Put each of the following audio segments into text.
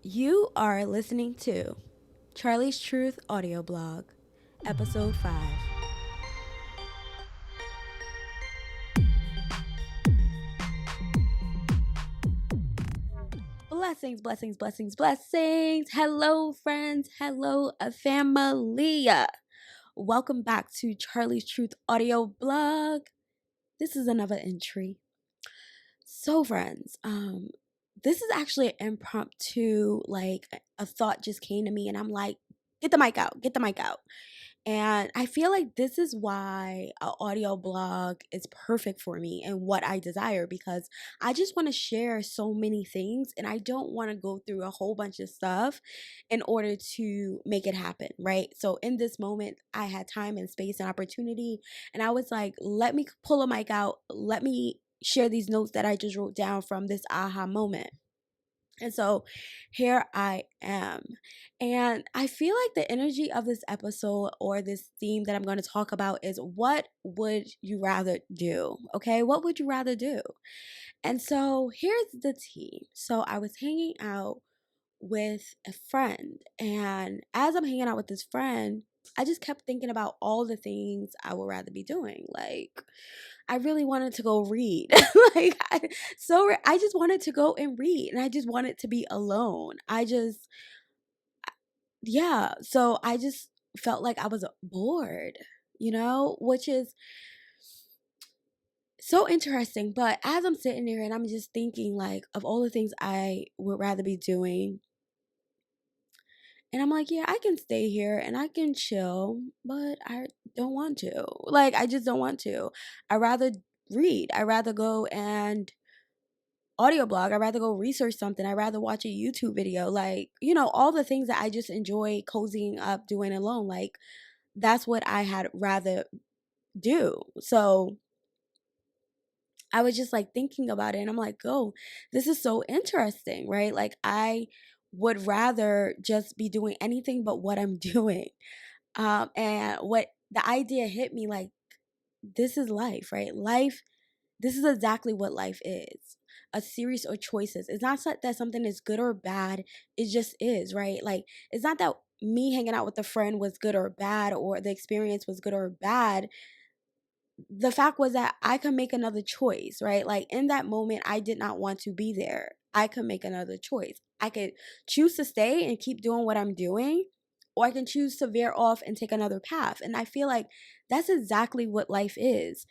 You are listening to Charlie's Truth audio blog, episode 5. Blessings, blessings, blessings, blessings. Hello, friends. Hello, family. Welcome back to Charlie's Truth audio blog. This is another entry. So, friends, this is actually an impromptu, like a thought just came to me, and I'm like, get the mic out, get the mic out. And I feel like this is why an audio blog is perfect for me and what I desire, because I just want to share so many things and I don't want to go through a whole bunch of stuff in order to make it happen, right? So in this moment, I had time and space and opportunity, and I was like, let me pull a mic out, let me share these notes that I just wrote down from this aha moment. And so here I am. And I feel like the energy of this episode or this theme that I'm going to talk about is what would you rather do? Okay, what would you rather do? And so here's the tea. So I was hanging out with a friend, and as I'm hanging out with this friend, I just kept thinking about all the things I would rather be doing. Like, I really wanted to go read. I just wanted to go and read, and I just wanted to be alone. So I just felt like I was bored, which is so interesting. But as I'm sitting there and I'm just thinking, like, of all the things I would rather be doing, and I'm like, yeah, I can stay here and I can chill, but I don't want to. Like, I just don't want to. I rather read. I rather go and audio blog. I'd rather go research something. I'd rather watch a YouTube video. Like, all the things that I just enjoy cozying up doing alone. Like, that's what I had rather do. So I was just like thinking about it, and I'm like, oh, this is so interesting, right? Like, I would rather just be doing anything but what I'm doing. And what the idea hit me, like, this is life, right? This is exactly what life is. A series of choices. It's not that something is good or bad. It just is, right? Like, it's not that me hanging out with a friend was good or bad, or the experience was good or bad. The fact was that I could make another choice, right? Like, in that moment, I did not want to be there. I could make another choice. I could choose to stay and keep doing what I'm doing, or I can choose to veer off and take another path. And I feel like that's exactly what life is.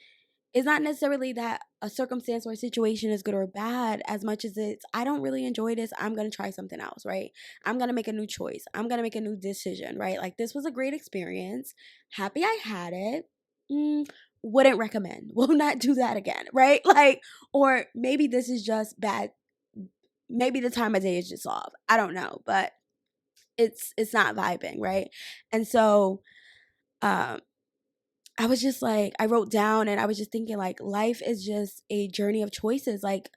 It's not necessarily that a circumstance or a situation is good or bad, as much as it's, I don't really enjoy this, I'm going to try something else, right? I'm going to make a new choice. I'm going to make a new decision, right? Like, this was a great experience. Happy I had it. Wouldn't recommend. Will not do that again, right? Like, or maybe this is just bad. Maybe the time of day is just off. I don't know, but it's not vibing, right? And so, um, I was just like, I wrote down and I was just thinking, like, life is just a journey of choices. Like,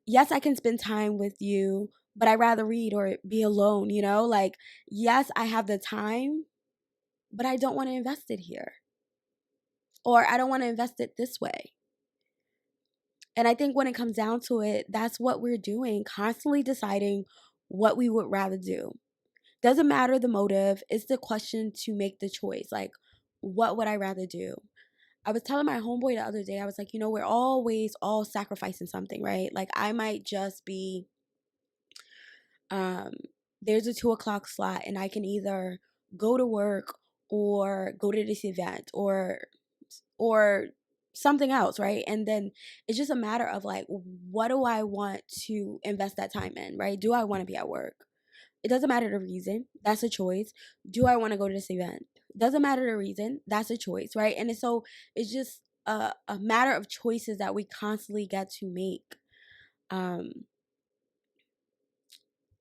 yes, I can spend time with you, but I'd rather read or be alone, Like, yes, I have the time, but I don't want to invest it here. Or I don't want to invest it this way. And I think when it comes down to it, that's what we're doing, constantly deciding what we would rather do. Doesn't matter the motive, it's the question to make the choice. Like, what would I rather do? I was telling my homeboy the other day, I was like, we're always all sacrificing something, right? Like, I might just be, um, there's a 2 o'clock slot and I can either go to work or go to this event or something else, right? And then it's just a matter of, like, what do I want to invest that time in, right? Do I want to be at work? It doesn't matter the reason. That's a choice. Do I want to go to this event? Doesn't matter the reason. That's a choice, right? And it's just a matter of choices that we constantly get to make. Um,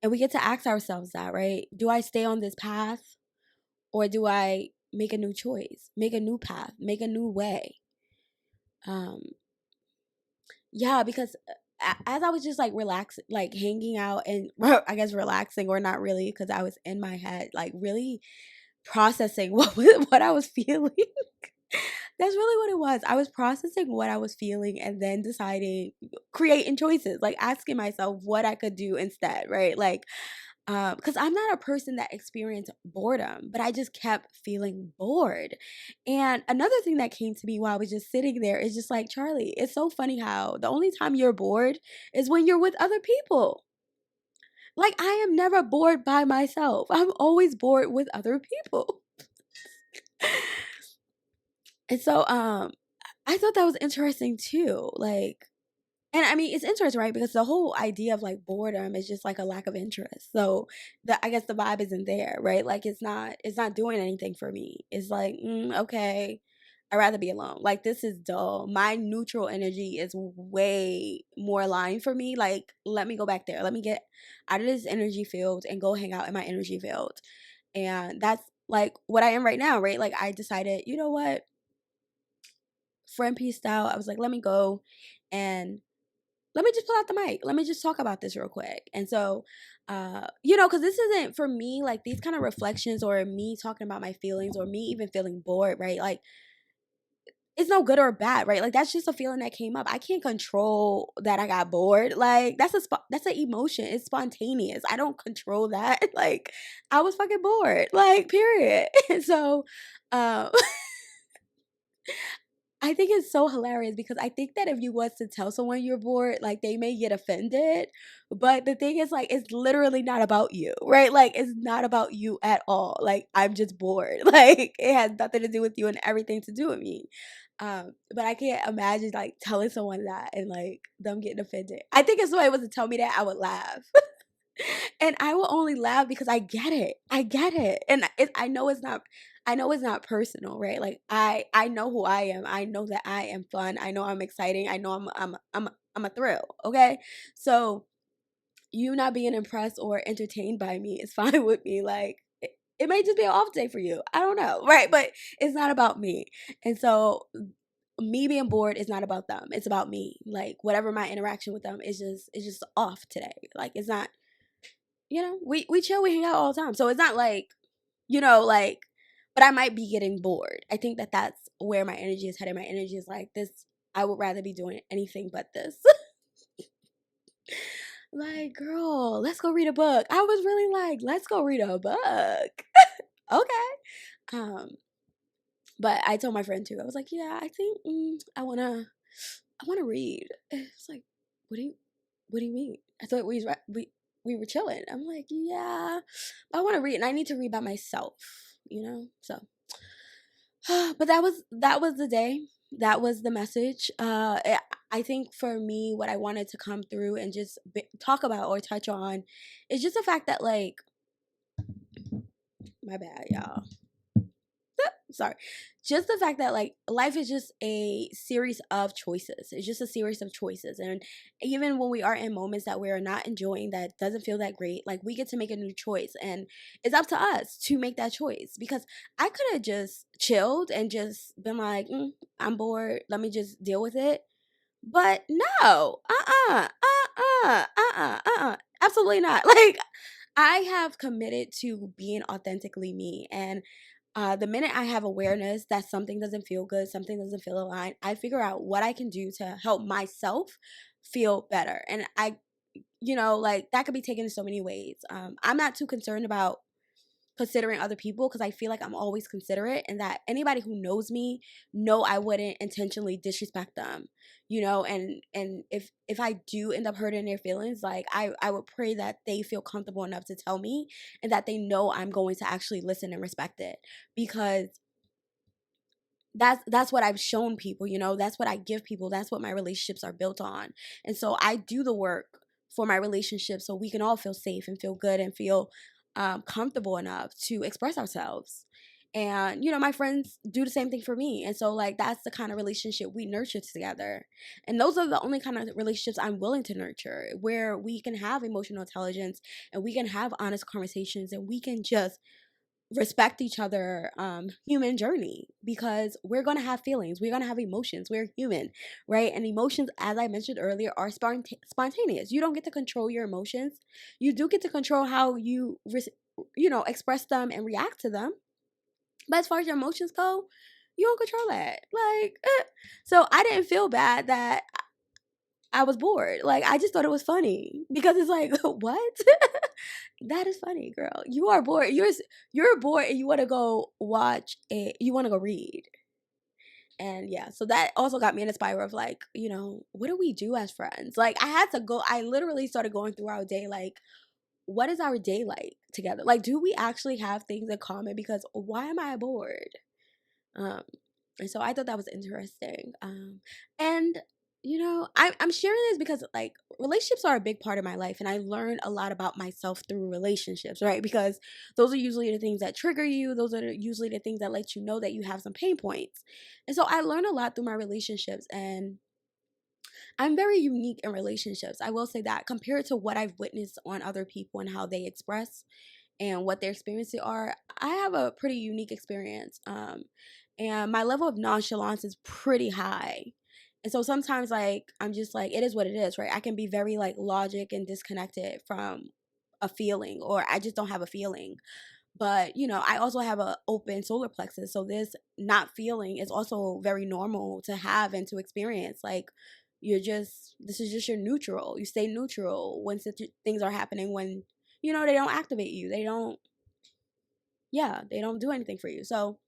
and we get to ask ourselves that, right? Do I stay on this path, or do I make a new choice, make a new path, make a new way? Um, yeah, because as I was just like relaxing, like hanging out and I guess relaxing, or not really, because I was in my head, like, really processing what I was feeling. That's really what it was. I was processing what I was feeling and then deciding, creating choices, like asking myself what I could do instead, right? Like, Because I'm not a person that experienced boredom, but I just kept feeling bored. And another thing that came to me while I was just sitting there is just like, Charlie, it's so funny how the only time you're bored is when you're with other people. Like, I am never bored by myself. I'm always bored with other people. And so I thought that was interesting too. Like, and I mean, it's interesting, right? Because the whole idea of like boredom is just like a lack of interest. So I guess the vibe isn't there, right? Like it's not doing anything for me. It's like, okay, I'd rather be alone. Like this is dull. My neutral energy is way more aligned for me. Like, let me go back there. Let me get out of this energy field and go hang out in my energy field. And that's like what I am right now, right? Like I decided, you know what? Friend piece style. I was like, let me go and let me just pull out the mic. Let me just talk about this real quick. And so, because this isn't for me, like these kind of reflections or me talking about my feelings or me even feeling bored, right? Like it's no good or bad, right? Like that's just a feeling that came up. I can't control that I got bored. Like that's an emotion. It's spontaneous. I don't control that. Like I was fucking bored. Like period. And so, um, I think it's so hilarious because I think that if you was to tell someone you're bored, like they may get offended. But the thing is, like, it's literally not about you, right? Like, it's not about you at all. Like, I'm just bored. Like, it has nothing to do with you and everything to do with me. But I can't imagine like telling someone that and like them getting offended. I think if somebody was to tell me that, I would laugh. And I will only laugh because I get it. I get it. And I know it's not personal, right? Like I know who I am. I know that I am fun. I know I'm exciting. I know I'm a thrill, okay? So you not being impressed or entertained by me is fine with me. Like it may just be an off day for you. I don't know, right? But it's not about me. And so me being bored is not about them. It's about me. Like whatever my interaction with them is just it's just off today. Like it's not we chill, we hang out all the time. So it's not like, like, but I might be getting bored. I think that that's where my energy is headed. My energy is like this. I would rather be doing anything but this. Like, girl, let's go read a book. I was really like, let's go read a book. Okay. Um, but I told my friend too. I was like, yeah, I think I wanna read. It's like, what do you mean? I thought we were chilling. I'm like, yeah, but I want to read, and I need to read by myself, So, but that was the day. That was the message. I think for me, what I wanted to come through and just talk about or touch on is just the fact that, like, my bad, y'all. Sorry, just the fact that like life is just a series of choices. It's just a series of choices, and even when we are in moments that we are not enjoying, that doesn't feel that great, like we get to make a new choice, and it's up to us to make that choice. Because I could have just chilled and just been like, I'm bored, let me just deal with it. But no, absolutely not. Like I have committed to being authentically me, and the minute I have awareness that something doesn't feel good, something doesn't feel aligned, I figure out what I can do to help myself feel better. And like that could be taken in so many ways. I'm not too concerned about considering other people because I feel like I'm always considerate, and that anybody who knows me know I wouldn't intentionally disrespect them, and if I do end up hurting their feelings, like I would pray that they feel comfortable enough to tell me, and that they know I'm going to actually listen and respect it, because that's what I've shown people, that's what I give people, that's what my relationships are built on. And so I do the work for my relationship so we can all feel safe and feel good and feel comfortable enough to express ourselves. And my friends do the same thing for me, and so like that's the kind of relationship we nurture together. And those are the only kind of relationships I'm willing to nurture, where we can have emotional intelligence and we can have honest conversations and we can just respect each other human journey, because we're going to have feelings, we're going to have emotions, we're human, right? And emotions, as I mentioned earlier, are spontaneous. You don't get to control your emotions. You do get to control how you express them and react to them, but as far as your emotions go, you don't control that. Like so I didn't feel bad that I was bored. Like I just thought it was funny, because it's like what. That is funny, girl. You are bored. You're bored and you want to go watch it. You want to go read. And yeah, so that also got me in a spiral of like, what do we do as friends? Like I literally started going through our day like, what is our day like together? Like, do we actually have things in common? Because why am I bored? Um, and so I thought that was interesting. And I'm sharing this because like relationships are a big part of my life, and I learned a lot about myself through relationships, right? Because those are usually the things that trigger you. Those are usually the things that let you know that you have some pain points. And so I learned a lot through my relationships, and I'm very unique in relationships. I will say that compared to what I've witnessed on other people and how they express and what their experiences are, I have a pretty unique experience. And my level of nonchalance is pretty high. And so sometimes like I'm just like it is what it is, right? I can be very like logic and disconnected from a feeling, or I just don't have a feeling. But I also have a open solar plexus, so this not feeling is also very normal to have and to experience. Like this is just your neutral. You stay neutral when things are happening, when they don't activate you, they don't, yeah, they don't do anything for you. So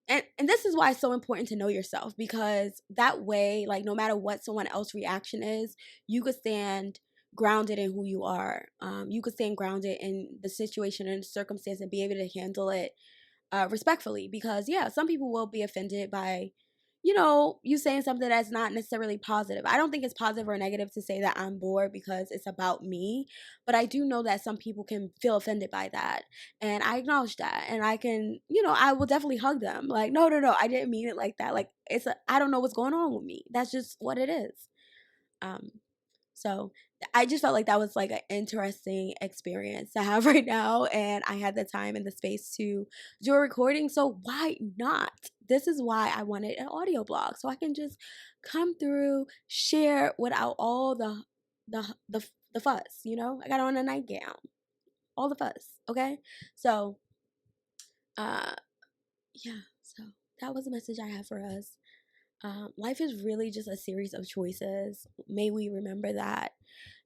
and this is why it's so important to know yourself, because that way, like, no matter what someone else's reaction is, you could stand grounded in who you are. You could stand grounded in the situation and the circumstance and be able to handle it respectfully. Because yeah, some people will be offended by you saying something that's not necessarily positive. I don't think it's positive or negative to say that I'm bored because it's about me, but I do know that some people can feel offended by that. And I acknowledge that. And I can, I will definitely hug them. Like, no, no, no, I didn't mean it like that. Like, I don't know what's going on with me. That's just what it is. Um, so I just felt like that was like an interesting experience to have right now. And I had the time and the space to do a recording. So why not? This is why I wanted an audio blog. So I can just come through, share without all the fuss, I got on a nightgown. All the fuss. Okay. So uh yeah, so that was the message I have for us. Life is really just a series of choices. May we remember that.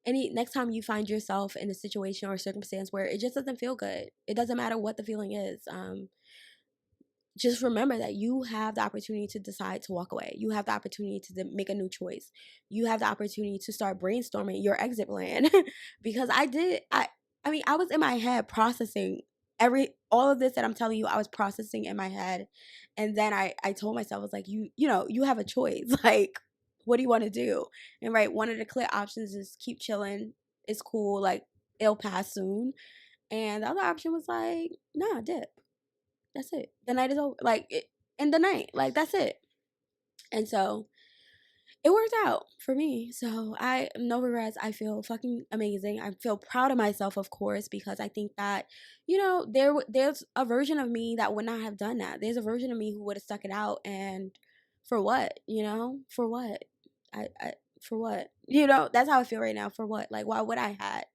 Next time you find yourself in a situation or circumstance where it just doesn't feel good, it doesn't matter what the feeling is. Just remember that you have the opportunity to decide to walk away. You have the opportunity to make a new choice. You have the opportunity to start brainstorming your exit plan. Because I mean, I was in my head processing all of this that I'm telling you. I was processing in my head, and then I told myself, I was like, you have a choice. Like, what do you want to do? And right, one of the clear options is keep chilling. It's cool. Like, it'll pass soon. And the other option was like, nah, dip. That's it. The night is over. Like, in the night. Like, that's it. And so it worked out for me. So no regrets. I feel fucking amazing. I feel proud of myself, of course, because I think that, there's a version of me that would not have done that. There's a version of me who would have stuck it out, and for what? For what? For what? That's how I feel right now. For what? Like, why would I had?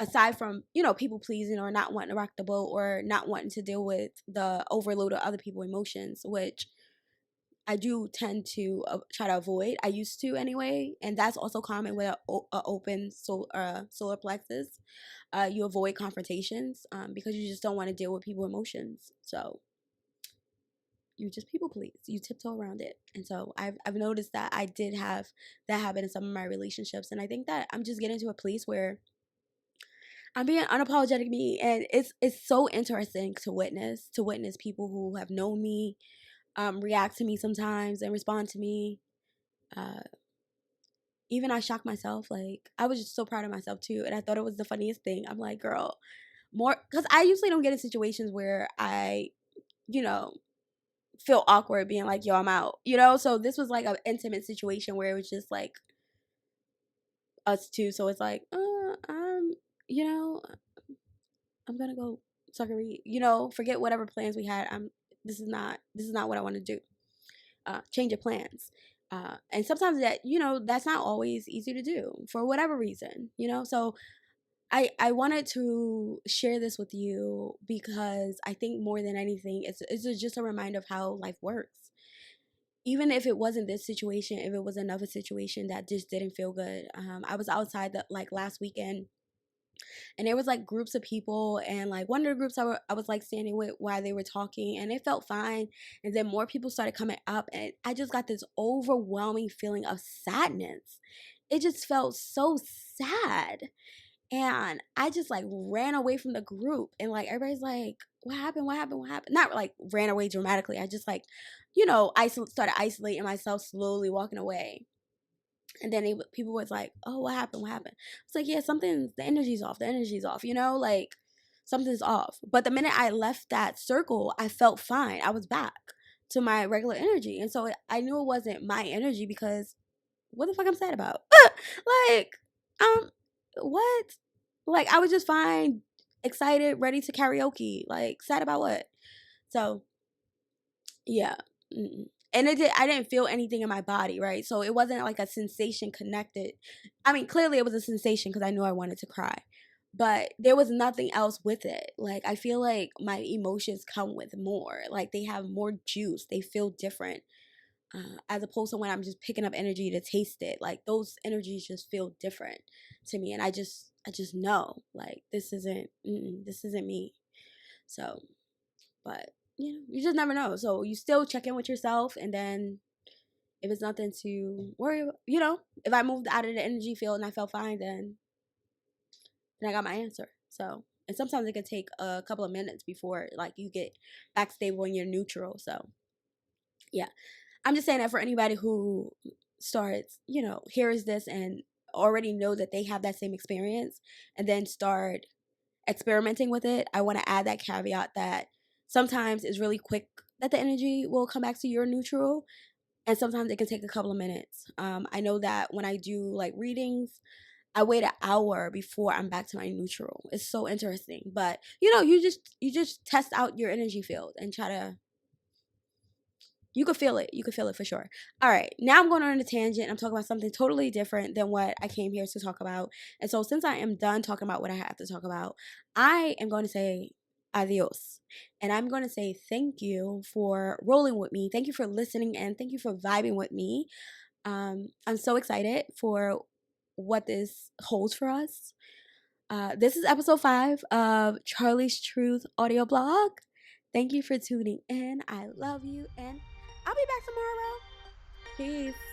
Aside from people pleasing or not wanting to rock the boat or not wanting to deal with the overload of other people's emotions, which I do tend to try to avoid. I used to anyway, and that's also common with a open solar plexus. You avoid confrontations because you just don't want to deal with people's emotions. So you just people please. You tiptoe around it. And so I've noticed that I did have that habit in some of my relationships, and I think that I'm just getting to a place where I'm being unapologetic me, and it's so interesting to witness people who have known me react to me sometimes and respond to me. Uh, Even I shocked myself. Like, I was just so proud of myself too, and I thought it was the funniest thing. I'm like, girl, more because I usually don't get in situations where I, you know, feel awkward being like, yo, I'm out. So this was like an intimate situation where it was just like us two. So it's like, you know, I'm gonna go suckery. Forget whatever plans we had. This is not what I want to do. Change your plans. And sometimes that's not always easy to do for whatever reason. So I wanted to share this with you because I think more than anything, it's just a reminder of how life works. Even if it wasn't this situation, if it was another situation that just didn't feel good. I was outside like last weekend and there was like groups of people, and like one of the groups I was like standing with while they were talking, and it felt fine. And then more people started coming up, and I just got this overwhelming feeling of sadness. It just felt so sad. And I just like ran away from the group, and like everybody's like, what happened? What happened? What happened? Not like ran away dramatically. I just like, started isolating myself, slowly walking away. And then people was like, oh, what happened? What happened? It's like, yeah, the energy's off. The energy's off, like something's off. But the minute I left that circle, I felt fine. I was back to my regular energy. And so I knew it wasn't my energy, because what the fuck I'm sad about? Like, what? Like, I was just fine, excited, ready to karaoke. Like, sad about what? So, yeah. And I didn't feel anything in my body, right? So it wasn't like a sensation connected. I mean, clearly it was a sensation because I knew I wanted to cry, but there was nothing else with it. Like, I feel like my emotions come with more. Like, they have more juice. They feel different. As opposed to when I'm just picking up energy to taste it. Like, those energies just feel different to me, and I just know, like, this isn't me. So, but you just never know. So you still check in with yourself, and then if it's nothing to worry about, if I moved out of the energy field and I felt fine, then I got my answer. So, and sometimes it can take a couple of minutes before like you get back stable and you're neutral. So, yeah. I'm just saying that for anybody who starts, hears this and already know that they have that same experience and then start experimenting with it, I want to add that caveat that sometimes it's really quick that the energy will come back to your neutral, and sometimes it can take a couple of minutes. I know that when I do like readings, I wait an hour before I'm back to my neutral. It's so interesting, but you just test out your energy field and try to. You could feel it. You could feel it for sure. All right. Now I'm going on a tangent. I'm talking about something totally different than what I came here to talk about. And so since I am done talking about what I have to talk about, I am going to say adios. And I'm going to say thank you for rolling with me. Thank you for listening, and thank you for vibing with me. I'm so excited for what this holds for us. This is episode 5 of Charlie's Truth audio blog. Thank you for tuning in. I love you, and I'll be back tomorrow. Peace.